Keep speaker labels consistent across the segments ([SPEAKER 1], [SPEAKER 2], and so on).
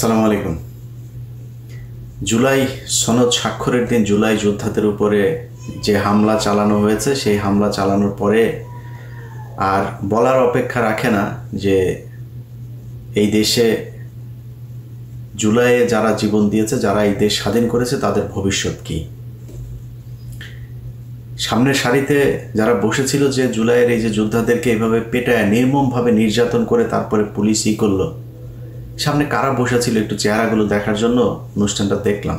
[SPEAKER 1] আসসালামু আলাইকুম। জুলাই সনদ স্বাক্ষরের দিন জুলাই যোদ্ধাদের উপরে যে হামলা চালানো হয়েছে, সেই হামলা চালানোর পরে আর বলার অপেক্ষা রাখে না যে এই দেশে জুলাইয়ে যারা জীবন দিয়েছে, যারা এই দেশ স্বাধীন করেছে, তাদের ভবিষ্যৎ কি। সামনের সারিতে যারা বসেছিল যে জুলাইয়ের এই যে যোদ্ধাদেরকে এইভাবে পেটায় নির্মমভাবে নির্যাতন করে তারপরে পুলিশ করলো, সামনে কারা বসেছিল একটু চেহারাগুলো দেখার জন্য অনুষ্ঠানটা দেখলাম।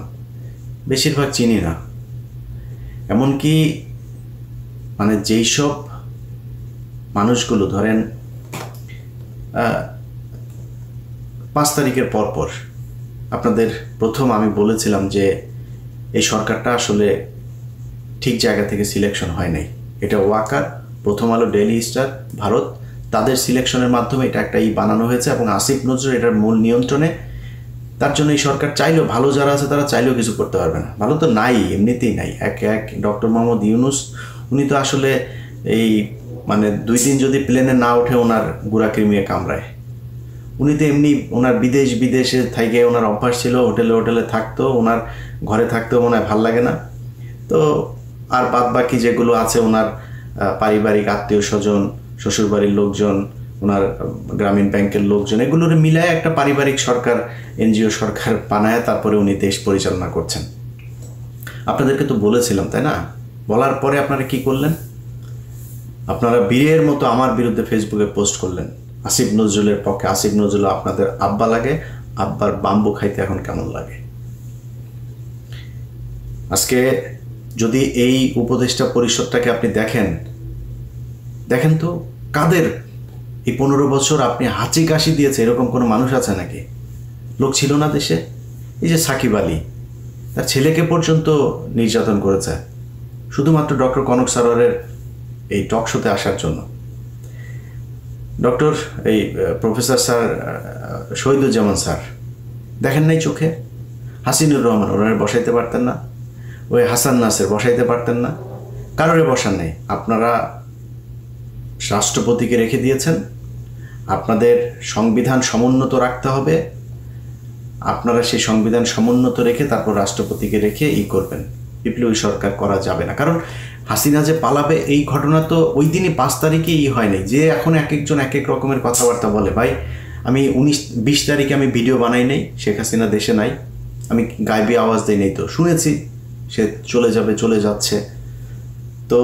[SPEAKER 1] বেশিরভাগ চিনি না, এমনকি মানে যেই সব মানুষগুলো ধরেন 5 তারিখের পরপর আপনাদের প্রথম আমি বলেছিলাম যে এই সরকারটা আসলে ঠিক জায়গা থেকে সিলেকশন হয় নাই। এটা ওয়াকার, প্রথম আলো, ডেইলি স্টার, ভারত, তাদের সিলেকশনের মাধ্যমে এটা একটা বানানো হয়েছে এবং আসিফ নজরুল এটার মূল নিয়ন্ত্রণে। তার জন্য এই সরকার চাইলেও, ভালো যারা আছে তারা চাইলেও কিছু করতে পারবে না। ভালো তো নাই, এমনিতেই নাই। এক ডক্টর মোহাম্মদ ইউনুস, উনি তো আসলে এই মানে 2 দিন যদি প্লেনে না ওঠে ওনার গুড়া কৃমিয়ে কামড়ায়। উনি তো এমনি ওনার বিদেশে থেকে ওনার অভ্যাস ছিল, হোটেলে থাকতো, ওনার ঘরে থাকতেও মনে হয় ভাল লাগে না। তো আর বাদ বাকি যেগুলো আছে ওনার পারিবারিক আত্মীয় স্বজন, শ্বশুরবাড়ির লোকজন, ওনার গ্রামীণ ব্যাংকের লোকজন, এগুলোর মিলায় একটা পারিবারিক সরকার, এনজিও সরকার বানায় তারপরে উনি দেশ পরিচালনা করছেন। আপনাদেরকে তো বলেছিলাম, তাই না? বলার পরে আপনারা কি করলেন? আপনারা বীরের মতো আমার বিরুদ্ধে ফেসবুকে পোস্ট করলেন আসিফ নজরুলের পক্ষে। আসিফ নজরুল আপনাদের আব্বা লাগে, আব্বার বাম্বু খাইতে এখন কেমন লাগে? আজকে যদি এই উপদেষ্টা পরিষদটাকে আপনি দেখেন তো কাদের এই 15 বছর আপনি হাঁচি কাশি দিয়েছে এরকম কোনো মানুষ আছে নাকি? লোক ছিল না দেশে? এই যে সাকিব আলী, তার ছেলেকে পর্যন্ত নির্যাতন করেছে শুধুমাত্র ডক্টর কনক সারোয়ারের এই টক শোতে আসার জন্য। প্রফেসর স্যার শহীদুজ্জামান স্যার দেখেন নাই চোখে? হাসিনুর রহমান ওনারে বসাইতে পারতেন না? ওই হাসান নাসের বসাইতে পারতেন না? কারোরে বসান নেই। আপনারা রাষ্ট্রপতিকে রেখে দিয়েছেন। আপনাদের সংবিধান সমুন্নত রাখতে হবে, আপনারা সেই সংবিধান সমুন্নত রেখে তারপর রাষ্ট্রপতিকে রেখে করবেন। বিপ্লবী সরকার করা যাবে না, কারণ হাসিনা যে পালাবে এই ঘটনা তো ওই দিনই 5 তারিখে হয়নি। যে এখন এক একজন এক এক রকমের কথাবার্তা বলে। ভাই, আমি 19-20 তারিখে আমি ভিডিও বানাই নাই, শেখ হাসিনা দেশে নাই, আমি গাইবি আওয়াজ দিই নাই, তো শুনেছি সে চলে যাচ্ছে। তো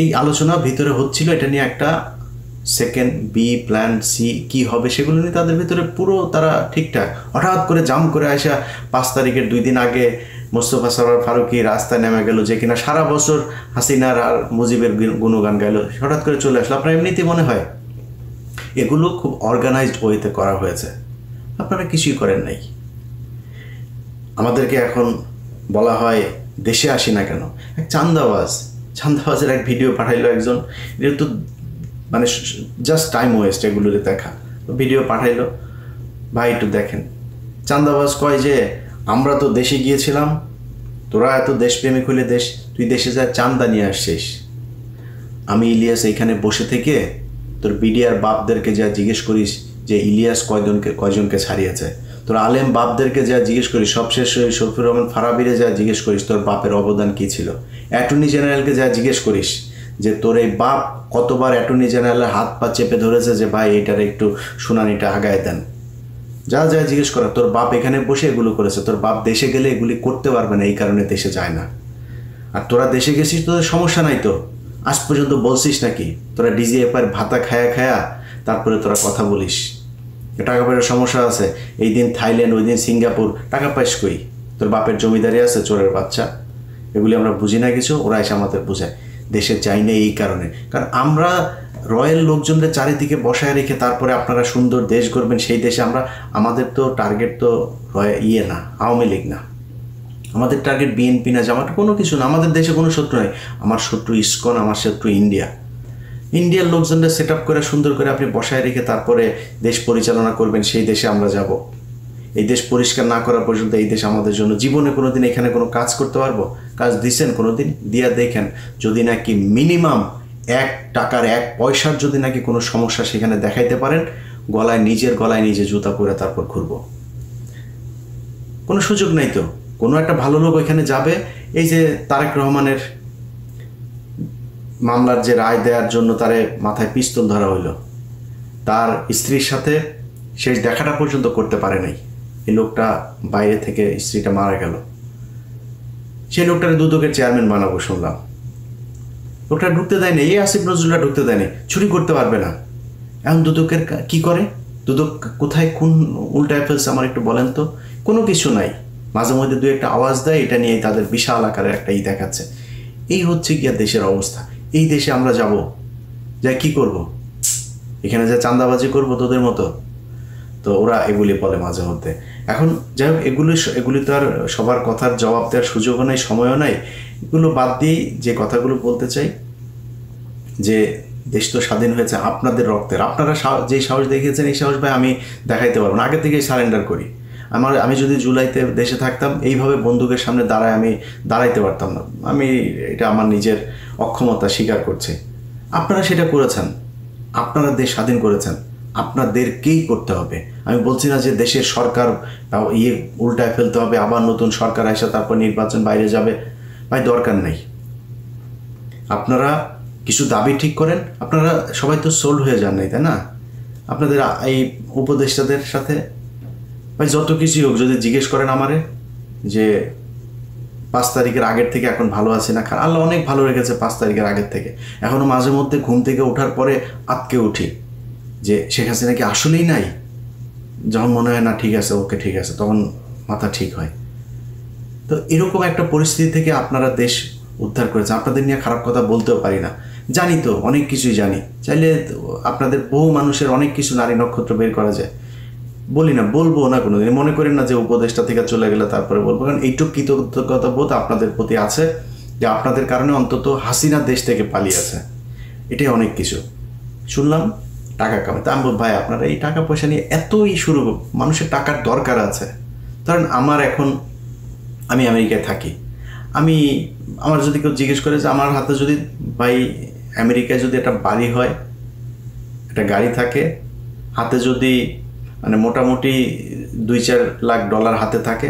[SPEAKER 1] এই আলোচনা ভিতরে হচ্ছিল, এটা নিয়ে একটা সেকেন্ড বি প্ল্যান সি কি হবে সেগুলো নিয়ে তাদের ভিতরে পুরো তারা ঠিকঠাক। হঠাৎ করে জাম করে আসা 5 তারিখের 2 দিন আগে মোস্তফা সরোয়ার ফারুকী রাস্তায় নেমে গেল, যে কিনা সারা বছর হাসিনার আর মুজিবের গুণগান গাইল, হঠাৎ করে চলে আসলো। আপনার এমনিতেই মনে হয় এগুলো খুব অর্গানাইজড ওয়েতে করা হয়েছে। আপনারা কিছুই করেন নাই। আমাদেরকে এখন বলা হয় দেশে আসি না কেন। এক চান্দাবাজের এক ভিডিও পাঠাইলো একজন, এটা তো মানে জাস্ট টাইম ওয়েস্ট এগুলোতে দেখা। ভিডিও পাঠাইলো, ভাই একটু দেখেন। চান্দাবাজ কয় যে আমরা তো দেশে গিয়েছিলাম, তোরা এত দেশপ্রেমিক হইলে তুই দেশে যা চান্দা নিয়ে আসছিস। আমি ইলিয়াস এইখানে বসে থেকে তোর বিডিআর বাপদেরকে যা জিজ্ঞেস করিস যে ইলিয়াস কয়জনকে ছাড়িয়েছে, তোর আলেম বাপদেরকে যা জিজ্ঞেস করিস, সবশেষ শফিউর রহমান ফারাবিরে যা জিজ্ঞেস করিস তোর বাপের অবদান কী ছিল, অ্যাটর্নি জেনারেলকে যা জিজ্ঞেস করিস যে তোর এই বাপ কতবার অ্যাটর্নি জেনারেলের হাত পা চেপে ধরেছে যে ভাই এটার একটু শুনানিটা আগায় দেন, যা জিজ্ঞেস করা। তোর বাপ এখানে বসে এগুলো করেছে। তোর বাপ দেশে গেলে এগুলি করতে পারবে না, এই কারণে দেশে যায় না। আর তোরা দেশে গেছিস, তোদের সমস্যা নাই তো? আজ পর্যন্ত বলছিস নাকি তোরা ডিজিএফআইয়ের ভাতা খায়া তারপরে তোরা কথা বলিস টাকা পয়সার সমস্যা আছে? এই দিন থাইল্যান্ড, ওই দিন সিঙ্গাপুর, টাকা পাইস কই? তোর বাপের জমিদারি আছে, চোরের বাচ্চা। এগুলি আমরা বুঝি না কিছু, ওরা এসে আমাদের বোঝায়। দেশে যাই না এই কারণে, কারণ আমরা রয়্যাল লোকজনদের চারিদিকে বসায় রেখে তারপরে আপনারা সুন্দর দেশ গড়বেন, সেই দেশে আমাদের তো টার্গেট তো না আওয়ামী লীগ না, আমাদের টার্গেট বিএনপি না, জামাত, কোনো কিছু না। আমাদের দেশে কোনো শত্রু নাই। আমার শত্রু ইসকন, আমার শত্রু ইন্ডিয়ার লোকজনদের সেট আপ করে সুন্দর করে আপনি বসায় রেখে তারপরে দেশ পরিচালনা করবেন, সেই দেশে আমরা যাব। এই দেশ পরিষ্কার না করা পর্যন্ত এই দেশ আমাদের জন্য জীবনে কোনো দিন এখানে কোনো কাজ করতে পারবো? কাজ দিচ্ছেন কোনো দিন? দিয়া দেখেন, যদি নাকি মিনিমাম 1 টাকার 1 পয়সার যদি নাকি কোনো সমস্যা সেখানে দেখাইতে পারেন, নিজের গলায় নিজে জুতা পরে তারপর ঘুরবো। কোনো সুযোগ নাই তো। কোনো একটা ভালো লোক ওইখানে যাবে, এই যে তারেক রহমানের মামলার যে রায় দেওয়ার জন্য তারে মাথায় পিস্তল ধরা হইলো, তার স্ত্রীর সাথে শেষ দেখাটা পর্যন্ত করতে পারে নাই। এই লোকটা বাইরে থেকে, স্ত্রীটা মারা গেল, সেই লোকটারে দুদকের চেয়ারম্যান বানাবো শুনলাম। লোকটা ঢুকতে দেয়নি, এই আসিফ নজরুলরা ঢুকতে দেয়নি, চুরি করতে পারবে না। এখন দুদকের কি করে? দুদক কোথায় কোন উল্টায় ফেলছে আমার একটু বলেন তো? কোনো কিছু নাই, মাঝে মধ্যে দু একটা আওয়াজ দেয়, এটা নিয়ে তাদের বিশাল আকারের একটা দেখাচ্ছে। এই হচ্ছে গিয়া দেশের অবস্থা। এই দেশে আমরা যাব, যাই কি করব? এখানে যা চাঁদাবাজি করব তোদের মতো? তো ওরা এগুলি বলে মাঝে মধ্যে। এখন যাই হোক, এগুলি তো আর সবার কথার জবাব দেওয়ার সুযোগও নাই, সময়ও নাই। এগুলো বাদ দিয়েই যে কথাগুলো বলতে চাই, যে দেশ তো স্বাধীন হয়েছে আপনাদের রক্তের। আপনারা যেই সাহস দেখিয়েছেন, এই সাহস ভাই আমি দেখাইতে পারবো না। আগে থেকেই সারেন্ডার করি। আমি যদি জুলাইতে দেশে থাকতাম, এইভাবে বন্দুকের সামনে আমি দাঁড়াইতে পারতাম না। এটা আমার নিজের অক্ষমতা স্বীকার করছি। আপনারা সেটা করেছেন, আপনারা দেশ স্বাধীন করেছেন, আপনাদেরকেই করতে হবে। আমি বলছি না যে দেশের সরকার উল্টায় ফেলতে হবে, আবার নতুন সরকার আসে তারপর নির্বাচন বাইরে যাবে। ভাই দরকার নেই। আপনারা কিছু দাবি ঠিক করেন। আপনারা সবাই তো সোল্ড হয়ে যান নাই, তাই না? আপনাদের এই উপদেষ্টাদের সাথে ভাই যত কিছুই হোক, যদি জিজ্ঞেস করেন আমারে যে 5 তারিখের আগের থেকে এখন ভালো আছে না, আল্লাহ অনেক ভালো রেখেছে 5 তারিখের আগের থেকে। এখনও মাঝে মধ্যে ঘুম থেকে ওঠার পরে আটকে উঠি যে শেখ হাসিনা কি আসলেই নাই। যখন মনে হয় না ঠিক আছে, ওকে ঠিক আছে, তখন মাথা ঠিক হয়। তো এরকম একটা পরিস্থিতি থেকে আপনারা দেশ উদ্ধার করেছেন। আপনাদের নিয়ে খারাপ কথা বলতেও পারি না, জানি তো অনেক কিছুই জানি। চাইলে আপনাদের বহু মানুষের অনেক কিছু নারী নক্ষত্র বের করা যায়, বলি না, বলবো না কোনোদিন। মনে করেন না যে উপদেশটা থেকে চলে গেলে তারপরে বলবো, কারণ এইটুকু কৃতজ্ঞতা বোধ আপনাদের প্রতি আছে যে আপনাদের কারণে অন্তত হাসিনা দেশ থেকে পালিয়েছে। এটাই অনেক কিছু। শুনলাম টাকা কামাই, তা আমি বল ভাই আপনারা এই টাকা পয়সা নিয়ে এতই শুরু, মানুষের টাকার দরকার আছে। কারণ আমি আমেরিকায় থাকি, আমার যদি কেউ জিজ্ঞেস করে যে আমার হাতে যদি ভাই আমেরিকায় যদি একটা বাড়ি হয়, একটা গাড়ি থাকে, হাতে যদি মানে মোটামুটি 2-4 লাখ ডলার হাতে থাকে,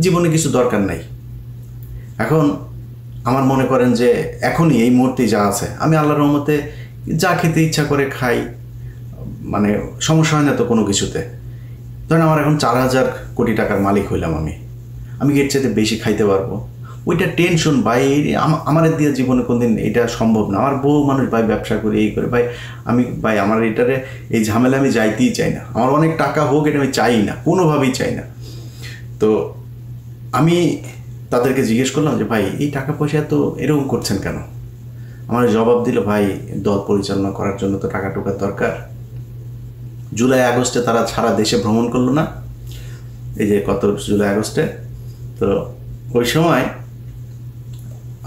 [SPEAKER 1] জীবনে কিছু দরকার নাই। এখন আমার মনে করেন যে এখনই এই মুহূর্তে যা আছে, আমি আল্লাহর রহমতে যা খেতে ইচ্ছা করে খাই, মানে সমস্যা হয় না তো কোনো কিছুতে। ধরেন আমার এখন 4,000 কোটি টাকার মালিক হইলাম, আমি এর চাইতে বেশি খাইতে পারবো। ওইটা টেনশন ভাই, আমার দিয়ে জীবনে কোনদিন এটা সম্ভব না। আমার বহু মানুষ ভাই ব্যবসা করে এই করে, ভাই আমার এটারে এই ঝামেলা আমি যাইতেই চাই না। আমার অনেক টাকা হোক, এটা আমি চাই না, কোনোভাবেই চাই না। তো আমি তাদেরকে জিজ্ঞেস করলাম যে ভাই এই টাকা পয়সা তো এরকম করছেন কেন? আমার জবাব দিল, ভাই দল পরিচালনা করার জন্য তো টাকা টুকার দরকার। জুলাই আগস্টে তারা সারা দেশে ভ্রমণ করলো না, এই যে কত জুলাই আগস্টে। তো ওই সময়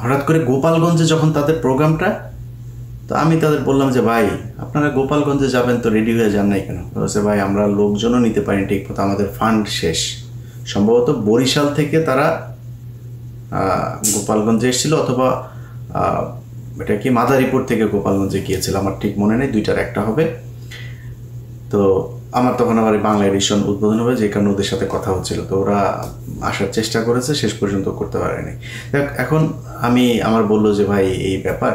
[SPEAKER 1] হঠাৎ করে গোপালগঞ্জে যখন তাদের প্রোগ্রামটা, তো আমি তাদের বললাম যে ভাই আপনারা গোপালগঞ্জে যাবেন তো রেডি হয়ে যান নাই কেন? বলছে ভাই আমরা লোকজনও নিতে পারি ঠিক মতো, আমাদের ফান্ড শেষ। সম্ভবত বরিশাল থেকে তারা গোপালগঞ্জে এসেছিল, অথবা এটা কি মাদারীপুর থেকে গোপালগঞ্জে গিয়েছিল, আমার ঠিক মনে নেই, দুইটার একটা হবে। তো আমার তখন আবার বাংলা এডিশন উদ্বোধন হবে, যে কারণে ওদের সাথে কথা হচ্ছিল। তো ওরা আসার চেষ্টা করেছে, শেষ পর্যন্ত করতে পারেনি। এখন আমার বললো যে ভাই এই ব্যাপার,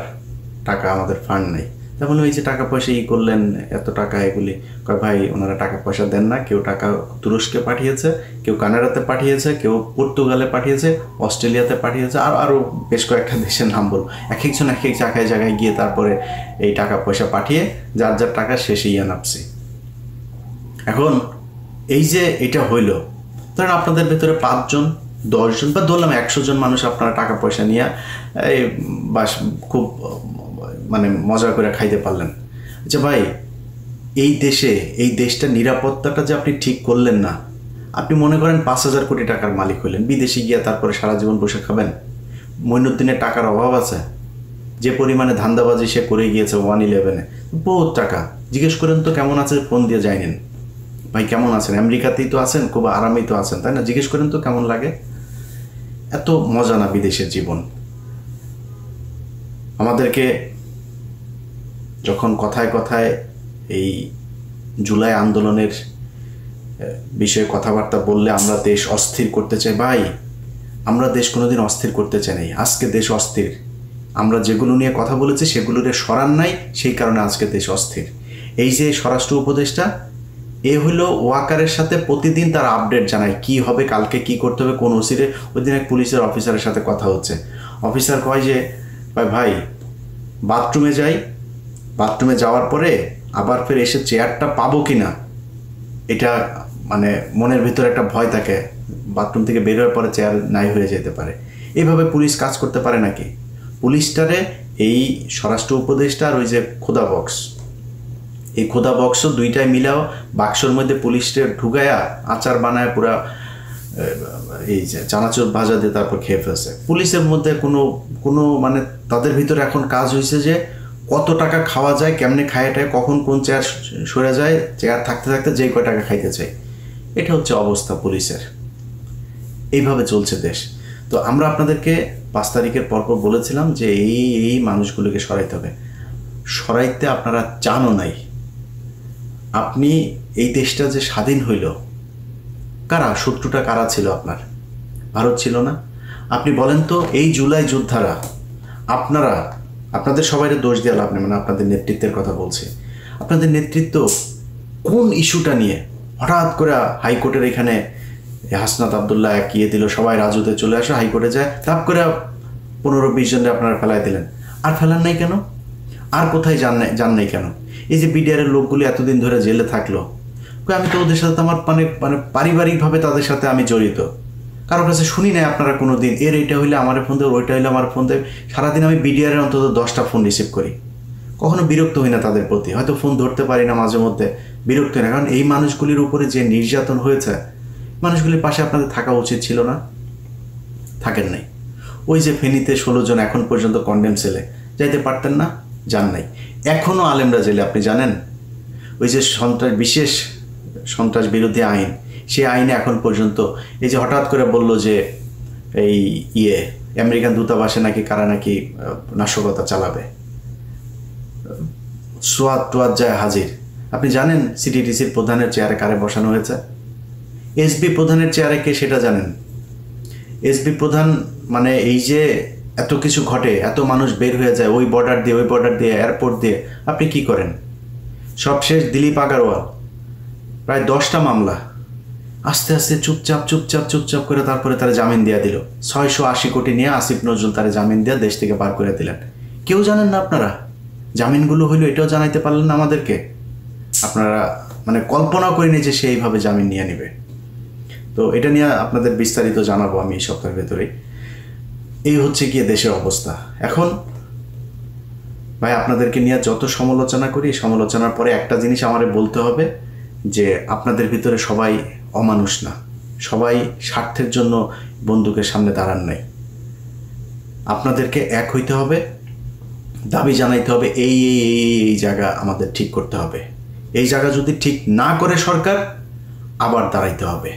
[SPEAKER 1] টাকা আমাদের ফান্ড নেই। তখন ওই যে টাকা পয়সা করলেন এত টাকা, এগুলি ভাই ওনারা টাকা পয়সা দেন না। কেউ টাকা তুরস্কে পাঠিয়েছে, কেউ কানাডাতে পাঠিয়েছে, কেউ পর্তুগালে পাঠিয়েছে, অস্ট্রেলিয়াতে পাঠিয়েছে, আরও বেশ কয়েকটা দেশের নাম বলবো। এক একজন এক এক জায়গায় গিয়ে তারপরে এই টাকা পয়সা পাঠিয়ে যার যার টাকা শেষেই নামছি। এখন এই যে এটা হইল, ধরেন আপনাদের ভেতরে 5 জন 10 জন বা ধরলাম 100 জন মানুষ আপনারা টাকা পয়সা নিয়ে এই বাস খুব মানে মজা করে খাইতে পারলেন। আচ্ছা ভাই এই দেশটা নিরাপত্তাটা যে আপনি ঠিক করলেন না, আপনি মনে করেন 5,000 কোটি টাকার মালিক হইলেন, বিদেশে গিয়ে তারপরে সারা জীবন বসে খাবেন? মঈনুদ্দিনের টাকার অভাব আছে? যে পরিমাণে ধান্দাবাজি সে করে গিয়েছে 111-এ, বহুত টাকা। জিজ্ঞেস করেন তো কেমন আছে, ফোন দিয়ে যাইনেন ভাই কেমন আছেন, আমেরিকাতেই তো আছেন, খুব আরামেই তো আছেন, তাই না? জিজ্ঞেস করেন তো কেমন লাগে। এত মজা না বিদেশের জীবন। আমাদেরকে যখন কথায় কথায় এই জুলাই আন্দোলনের বিষয়ে কথাবার্তা বললে আমরা দেশ অস্থির করতে চাই। ভাই, আমরা দেশ কোনোদিন অস্থির করতে চাই নাই, আজকে দেশ অস্থির। আমরা যেগুলো নিয়ে কথা বলেছি সেগুলোর সরান নাই, সেই কারণে আজকে দেশ অস্থির। এই যে স্বরাষ্ট্র উপদেষ্টা, এ হলো ওয়াকারের সাথে প্রতিদিন তার আপডেট জানায় কি হবে, কালকে কি করতে হবে, কোন ওসিরে। ওই দিন এক পুলিশের অফিসারের সাথে কথা হচ্ছে, অফিসার কয় যে ভাই বাথরুমে যাই, বাথরুমে যাওয়ার পরে আবার ফের এসে চেয়ারটা পাবো কি না, এটা মানে মনের ভিতরে একটা ভয় থাকে, বাথরুম থেকে বের হওয়ার পরে চেয়ার নাই হয়ে যেতে পারে। এইভাবে পুলিশ কাজ করতে পারে নাকি? পুলিশটারে এই স্বরাষ্ট্র উপদেষ্টা আর ওই যে খোদা বক্স, এই খোদা বক্সও দুইটাই মিলাও বাক্সর মধ্যে পুলিশটা ঢুকায়া আচার বানায় পুরা এই যে চানাচুর ভাজা দিয়ে তারপর খেয়ে ফেলছে। পুলিশের মধ্যে কোনো মানে তাদের ভিতরে এখন কাজ হয়েছে যে কত টাকা খাওয়া যায়, কেমনে খায়টায়, কখন কোন চেয়ার সরে যায়, চেয়ার থাকতে থাকতে যেই কয় টাকা খাইতে চাই। এটা হচ্ছে অবস্থা পুলিশের। এইভাবে চলছে দেশ। তো আমরা আপনাদেরকে 5 তারিখের পরপর বলেছিলাম যে এই মানুষগুলোকে সরাইতে হবে। সরাইতে আপনারা চানও নাই। আপনি এই দেশটা যে স্বাধীন হইল, কারা শত্রুটা কারা ছিল আপনার? ভারত ছিল না? আপনি বলেন তো, এই জুলাই যোদ্ধারা, আপনাদের সবাই দোষ দেওয়া লাভ নেই, মানে আপনাদের নেতৃত্বের কথা বলছে। আপনাদের নেতৃত্ব কোন ইস্যুটা নিয়ে হঠাৎ করে হাইকোর্টের এখানে হাসনাত আবদুল্লাহ একিয়ে দিল, সবাই রাজুতে চলে আসে, হাইকোর্টে যায়, তাপ করে 15-20 জনে আপনারা ফেলাই দিলেন। আর ফেলান নাই কেন? আর কোথায় যান নাই কেন? এই যে বিডিআরের লোকগুলি এতদিন ধরে জেলে থাকলো, আমি তো ওদের সাথে আমার মানে পারিবারিকভাবে তাদের সাথে আমি জড়িত, কারোর কাছে শুনি নাই আপনারা কোনো দিন এইটা হইলে আমার ফোন দেবে, ওইটা হইলে আমার ফোন দেবে। সারাদিন আমি বিডিআরের অন্তত 10টা ফোন রিসিভ করি, কখনো বিরক্ত হই না তাদের প্রতি। হয়তো ফোন ধরতে পারি না মাঝে মধ্যে, বিরক্ত হই না, কারণ এই মানুষগুলির উপরে যে নির্যাতন হয়েছে, মানুষগুলির পাশে আপনাদের থাকা উচিত ছিল না? থাকেন নাই। ওই যে ফেনীতে 16 জন এখন পর্যন্ত কন্ডেম সেলে, যাইতে পারতেন না? যান নাই। এখনও আলেমরা জেলে, আপনি জানেন? ওই যে বিশেষ সন্ত্রাস বিরোধী আইন, সেই আইনে এখন পর্যন্ত এই যে হঠাৎ করে বলল যে এই আমেরিকান দূতাবাসে নাকি কারা নাকি নাশকতা চালাবে, সোয়াদ যায় হাজির। আপনি জানেন সিটিটিসির প্রধানের চেয়ারে কারে বসানো হয়েছে? এসবি প্রধানের চেয়ারে কে সেটা জানেন? এসবি প্রধান মানে এই যে এত কিছু ঘটে, এত মানুষ বের হয়ে যায় ওই বর্ডার দিয়ে এয়ারপোর্ট দিয়ে, আপনি কি করেন? সবশেষ দিলীপ আগারওয়াল প্রায় 10টা মামলা, আস্তে আস্তে চুপচাপ করে তারপরে তারা জামিন দিয়ে দিল। 680 কোটি নিয়ে আসিফ নজরুল তারা জামিন দিয়ে দেশ থেকে বার করে দিলেন। কেউ জানেন না আপনারা জামিনগুলো হইলো, এটাও জানাইতে পারলেন না আমাদেরকে। আপনারা মানে কল্পনাও করিনি যে সে এইভাবে জামিন নিয়ে নেবে। তো এটা নিয়ে আপনাদের বিস্তারিত জানাবো আমি এই সপ্তাহের ভেতরেই। এই হচ্ছে গিয়ে দেশের অবস্থা এখন। ভাই, আপনাদেরকে নিয়ে যত সমালোচনা করি, সমালোচনার পরে একটা জিনিস আমারে বলতে হবে যে আপনাদের ভিতরে সবাই অমানুষ না, সবাই স্বার্থের জন্য বন্দুকের সামনে দাঁড়ান নাই। আপনাদেরকে এক হইতে হবে, দাবি জানাইতে হবে এই জায়গা আমাদের ঠিক করতে হবে। এই জায়গা যদি ঠিক না করে সরকার, আবার দাঁড়াইতে হবে।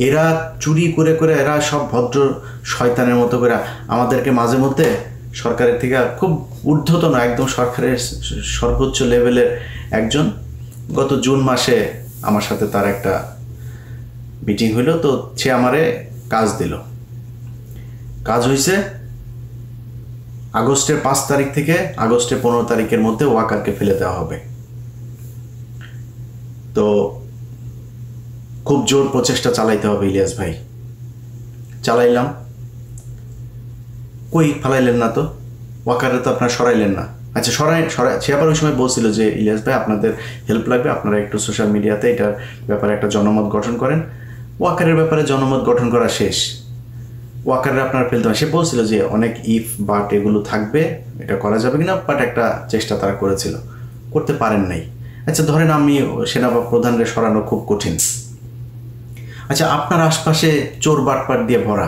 [SPEAKER 1] এরা চুরি করে এরা সব ভদ্র শয়তানের মতো করে আমাদেরকে মাঝে মধ্যে সরকারের থেকে খুব ঊর্ধ্বতন, একদম সরকারের সর্বোচ্চ লেভেলের একজন, গত জুন মাসে আমার সাথে তার একটা মিটিং হইল, তো সে আমারে কাজ দিল। কাজ হয়েছে আগস্টের 5 তারিখ থেকে আগস্টের 15 তারিখের মধ্যে ওয়াকারকে ফেলে দেওয়া হবে। তো খুব জোর প্রচেষ্টা চালাইতে হবে ইলিয়াস ভাই। চালাইলাম, কই ফেলাইলেন না তো, ওয়াকারে তো আপনারা সরাইলেন না। আচ্ছা সরাই সে আবার ওই সময় বলছিল যে ইলিয়াস ভাই আপনাদের হেল্প লাগবে, আপনারা একটু সোশ্যাল মিডিয়াতে এটার ব্যাপারে একটা জনমত গঠন করেন। ওয়াকারের ব্যাপারে জনমত গঠন করা শেষ, ওয়াকারে আপনারা ফেলতে হবে। সে বলছিল যে অনেক ইফ বাট এগুলো থাকবে, এটা করা যাবে কিনা, বাট একটা চেষ্টা তারা করেছিল, করতে পারেন নাই। আচ্ছা ধরেন আমি সেনা প্রধানকে সরানো খুব কঠিন। আচ্ছা আপনার আশপাশে চোর বাটপাট দিয়ে ভরা,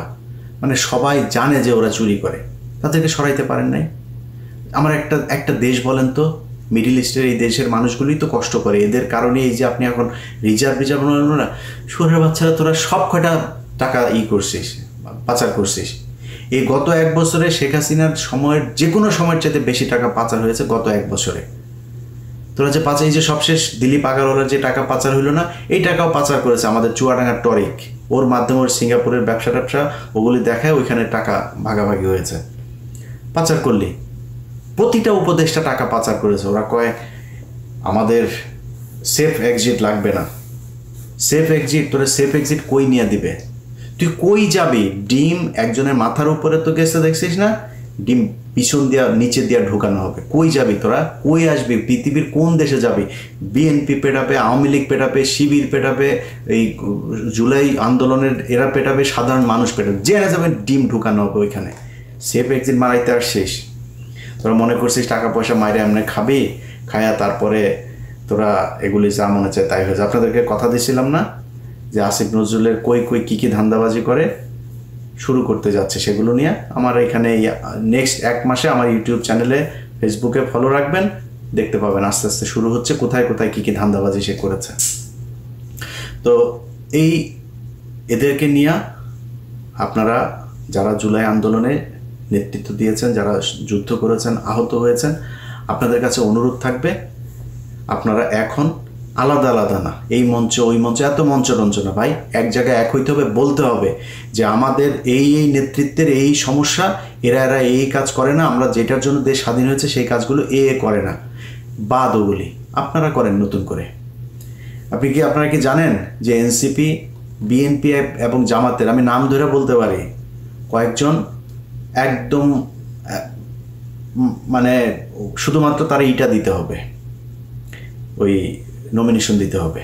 [SPEAKER 1] মানে সবাই জানে যে ওরা চুরি করে, তাদেরকে সরাইতে পারেন নাই। আমার একটা দেশ বলেন তো, মিডিল ইস্টের এই দেশের মানুষগুলোই তো কষ্ট করে, এদের কারণে এই যে আপনি এখন রিজার্ভ না, শহরের বাচ্চারা তোরা সব কয়টা টাকা করছিস, পাচার করছিস। এই গত 1 বছরে শেখ হাসিনার সময়ের যে কোনো সময়ের চাইতে বেশি টাকা পাচার হয়েছে গত 1 বছরে। তো তোরা যে পাচার, এই যে সবশেষ দিলীপ আগারওয়ালার যে টাকা পাচার হইলো না, এই টাকাও পাচার করেছে আমাদের চুয়াডাঙ্গার টরিক। ওর মাধ্যমে ওর সিঙ্গাপুরের ব্যবসা ট্যাবসা ওগুলি দেখায়, ওইখানে টাকা ভাগাভাগি হয়েছে। পাচার করলি, প্রতিটা উপদেষ্টা টাকা পাচার করেছে। ওরা কয় আমাদের সেফ এক্সিট লাগবে না। সেফ এক্সিট, তোরা সেফ এক্সিট কই নিয়ে দিবে? তুই কই যাবি? ডিম একজনের মাথার উপরে তো গেছে, দেখছিস না? ডিম পিছন দিয়া নিচে দিয়া ঢোকানো হবে। কই যাবি তোরা? কই আসবি? পৃথিবীর কোন দেশে যাবি? বিএনপি পেটাবে, আওয়ামী লীগ পেটাবে, শিবির পেটাবে, এই জুলাই আন্দোলনের এরা পেটাবে, সাধারণ মানুষ পেটাবে, জেনে যাবে ডিম ঢুকানো হবে ওইখানে। সেফ এক্সিট মারাইতে আসছিস? তোরা মনে করছিস টাকা পয়সা মাইরে এমনি খাবি, খায়া তারপরে তোরা এগুলি যা মনে চায় তাই হয়েছে। আপনাদেরকে কথা দিয়েছিলাম না যে আসিফ নজরুলের কই কই কী কী ধান্দাবাজি করে শুরু করতে যাচ্ছে, সেগুলো নিয়ে আমার এখানে নেক্সট 1 মাসে আমার ইউটিউব চ্যানেলে, ফেসবুকে ফলো রাখবেন, দেখতে পাবেন আস্তে আস্তে শুরু হচ্ছে কোথায় কোথায় কী কী ধান্দাবাজি সে করেছে। তো এই এদেরকে নিয়ে আপনারা যারা জুলাই আন্দোলনে নেতৃত্ব দিয়েছেন, যারা যুদ্ধ করেছেন, আহত হয়েছেন, আপনাদের কাছে অনুরোধ থাকবে আপনারা এখন আলাদা আলাদা না, এই মঞ্চ ওই মঞ্চ, এত মঞ্চ রঞ্চ না ভাই, এক জায়গায় এক হইতে হবে, বলতে হবে যে আমাদের এই এই নেতৃত্বের এই সমস্যা, এরা এই কাজ করে না, আমরা যেটার জন্য দেশ স্বাধীন হয়েছে সেই কাজগুলো এ করে না, বাদ ওগুলি আপনারা করেন নতুন করে। আপনারা কি জানেন যে এনসিপি, বিএনপি এবং জামাতের, আমি নাম ধরে বলতে পারি, কয়েকজন একদম মানে শুধুমাত্র তারা ইটা দিতে হবে, ওই নমিনেশন দিতে হবে,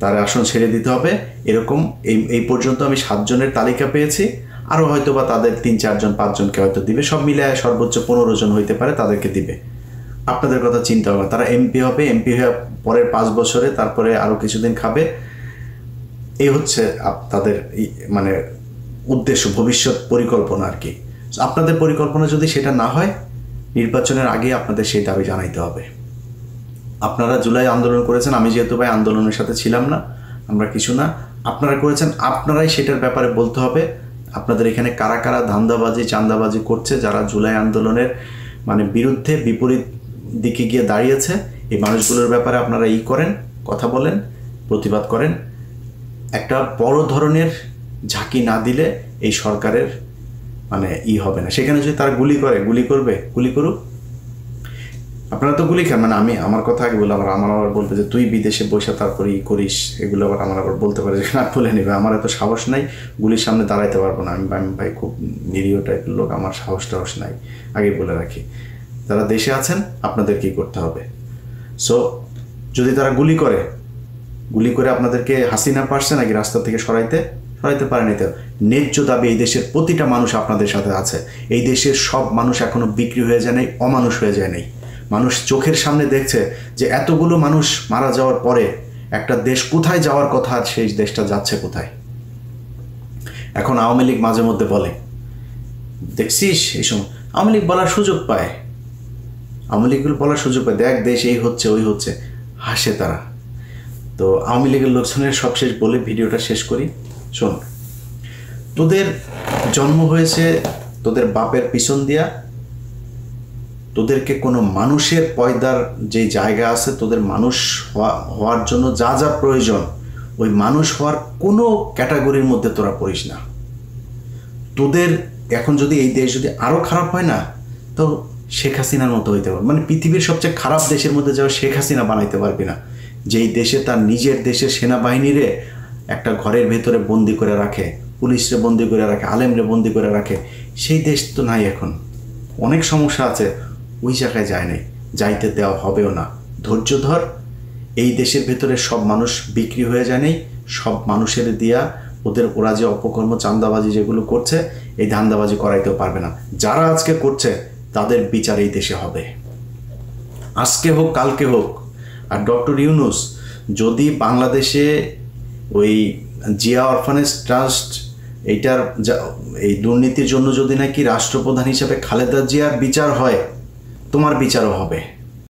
[SPEAKER 1] তার আসন ছেড়ে দিতে হবে, এরকম এই পর্যন্ত আমি 7 জনের তালিকা পেয়েছি। আরও হয়তো বা তাদের 3-4 জন 5 জনকে হয়তো দিবে, সব মিলে সর্বোচ্চ 15 জন হইতে পারে, তাদেরকে দিবে। আপনাদের কথা চিন্তা হবে, তারা এমপি হবে, এমপি হয়ে পরের 5 বছরে তারপরে আরও কিছুদিন খাবে। এই হচ্ছে তাদের মানে উদ্দেশ্য, ভবিষ্যৎ পরিকল্পনা আর কি। আপনাদের পরিকল্পনা যদি সেটা না হয়, নির্বাচনের আগে আপনাদের সেই দাবি জানাইতে হবে। আপনারা জুলাই আন্দোলন করেছেন, আমি যেহেতু ভাই আন্দোলনের সাথে ছিলাম না, আমরা কিছু না, আপনারা করেছেন, আপনারাই সেটার ব্যাপারে বলতে হবে। আপনাদের এখানে কারা কারা ধান্দাবাজি চাঁদাবাজি করছে, যারা জুলাই আন্দোলনের মানে বিরুদ্ধে বিপরীত দিকে গিয়ে দাঁড়িয়েছে, এই মানুষগুলোর ব্যাপারে আপনারা করেন, কথা বলেন, প্রতিবাদ করেন। একটা বড় ধরনের ঝাঁকি না দিলে এই সরকারের মানে হবে না। সেখানে যদি তারা গুলি করবে, গুলি করুক, আপনারা তো গুলি খান, মানে আমি আমার কথা আগে বলে আমার আবার বলবে যে তুই বিদেশে বসে তারপরে করিস, এগুলো আবার আমার আবার বলতে পারে যে না বলে নেবে। আমার এত সাহস নাই, গুলির সামনে দাঁড়াইতে পারবো না আমি ভাই, খুব নিরীহ টাইপের লোক, আমার সাহস নাই, আগে বলে রাখি। যারা দেশে আছেন আপনাদের কি করতে হবে। সো যদি তারা গুলি করে আপনাদেরকে হাসিনা পারছে নাকি রাস্তা থেকে সরাইতে পারেনি। তো ন্যায্য দাবি এই দেশের প্রতিটা মানুষ আপনাদের সাথে আছে। এই দেশের সব মানুষ এখনো বিক্রি হয়ে যায় নাই, অমানুষ হয়ে যায় নাই। মানুষ চোখের সামনে দেখছে যে এতগুলো মানুষ মারা যাওয়ার পরে একটা দেশ কোথায় যাওয়ার কথা, আর সেই দেশটা যাচ্ছে কোথায়। এখন আওয়ামী লীগ মাঝে মধ্যে বলে, দেখছিস এই সময় আওয়ামী লীগ বলার সুযোগ পায়, দেখ দেশ এই হচ্ছে ওই হচ্ছে, হাসে তারা। তো আওয়ামী লীগের লোকজনের সবশেষ বলে ভিডিওটা শেষ করি। শোন, তোদের জন্ম হয়েছে তোদের বাপের পিছন দিয়া, তোদেরকে কোনো মানুষের পয়দার যে জায়গা আছে, তোদের মানুষ হওয়ার জন্য যা যা প্রয়োজন, ওই মানুষ হওয়ার কোনো ক্যাটাগরির মধ্যে তোরা পড়িস না। তোদের এখন যদি এই দেশ যদি আরও খারাপ হয় না, তো শেখ হাসিনার মতো হইতে পারবে, মানে পৃথিবীর সবচেয়ে খারাপ দেশের মধ্যে যাও শেখ হাসিনা বানাইতে পারবি না, যেই দেশে তার নিজের দেশের সেনাবাহিনীরে একটা ঘরের ভেতরে বন্দি করে রাখে, পুলিশরে বন্দি করে রাখে, আলেমরে বন্দি করে রাখে। সেই দেশ তো নাই এখন, অনেক সমস্যা আছে, ওই জায়গায় যায় নাই, যাইতে দেওয়া হবেও না। ধৈর্য ধর। এই দেশের ভেতরে সব মানুষ বিক্রি হয়ে যায় নাই, সব মানুষের দিয়া ওরা যে অপকর্ম চাঁদাবাজি যেগুলো করছে, এই ধান্দাবাজি করাইতেও পারবে না। যারা আজকে করছে তাদের বিচার এই দেশে হবে, আজকে হোক কালকে হোক। আর ডক্টর ইউনূস যদি বাংলাদেশে ওই জিয়া অরফানেজ ট্রাস্ট এইটার এই দুর্নীতির জন্য যদি নাকি রাষ্ট্রপ্রধান হিসেবে খালেদা জিয়ার বিচার হয়, তোমার বিচারও হবে।